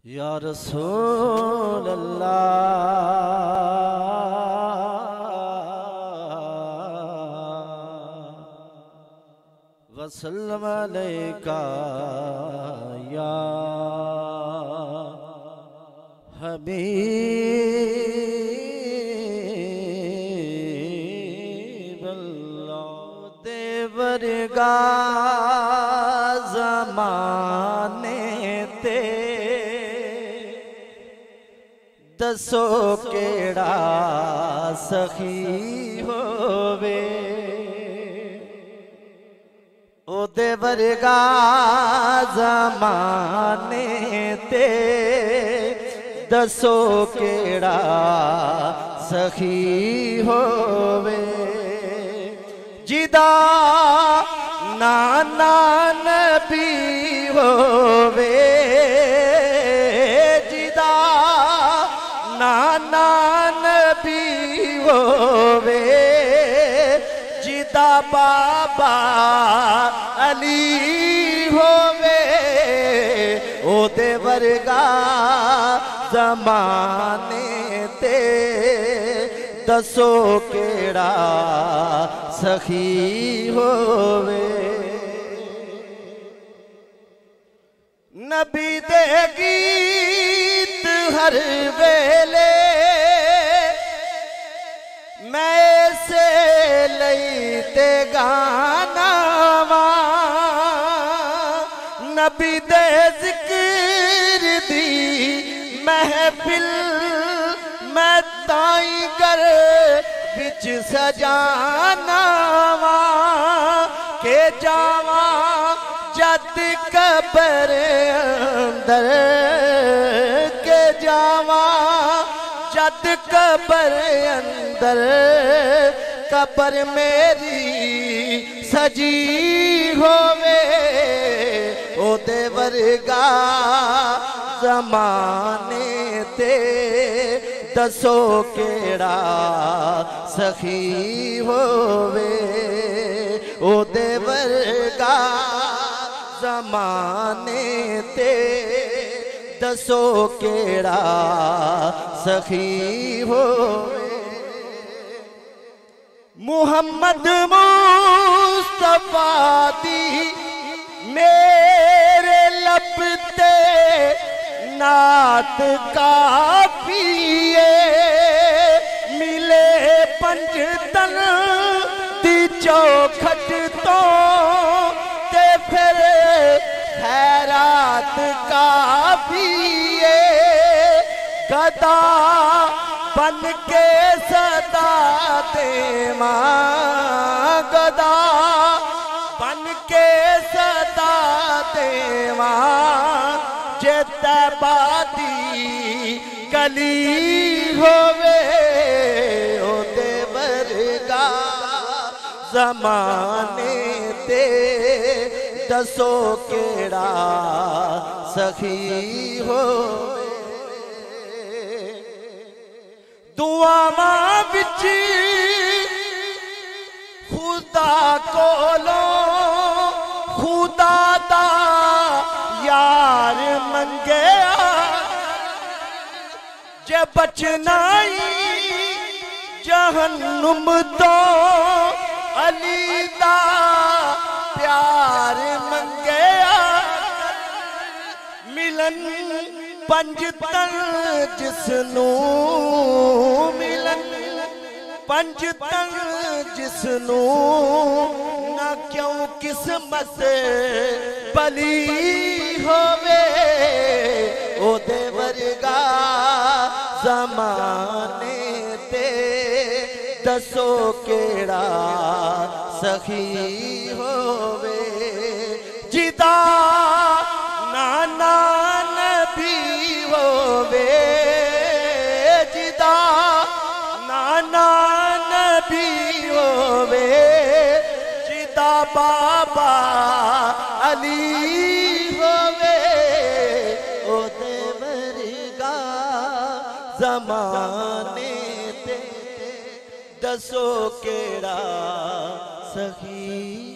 या रसूल अल्लाह वसल्लम अलैका या हबीब अल्लाह। देवरगा ज़माने ते दसो केड़ा सखी होवे, ओदे वर्गा ज़माने ते दसो केड़ा सखी होवे। जिदा नाना नबी होवे, जिदा नाना नबी होवे, जिदा बाबा अली होवे, ओदे वर्गा ज़माने ते दसो केड़ा सखी होवे। नबी दे गीत हर वेले मैं से लईते गाना वा, नबी दे जिक्र दी महफिल मैं ताई कर बिच सजाना वा, के जावा जद कबर अंदर, के जावा जद कबर अंदर, कबर मेरी सजी होवे, ओदे वर्गा ज़माने ते दसो केड़ा सखी होवे, ओदे वर्गा ज़माने ते दसो केड़ा सखी होवे। मुहम्मद मुस्तफा दी मेरे लब ते नात काफिए, मिले पंजतन दी चौखट तो ते फिर खैरात काफिए, गदा बन के सदा देवा, गदा बन के सदा देवा, जे तैबादी कली होवे, ओदे वर्गा ज़माने ते दसो केड़ा सखी होवे। दुआवां विच खुदा कोलों खुदा दा यार मंगया, जे बचना जहन्नुम तो अली दा प्यार मंगया, मिलन पंजतन जिसनू, मिलन पंजतन जिसनू, ना क्यों किस्मत भली होवे, ओदे वर्गा ज़माने ते दसो केड़ा सखी होवे। जिदा नाना नबी होवे, जिदा नाना नबी होवे, जिदा बाबा अली होवे, ओदे वर्गा ज़माने ते दसो केड़ा सखी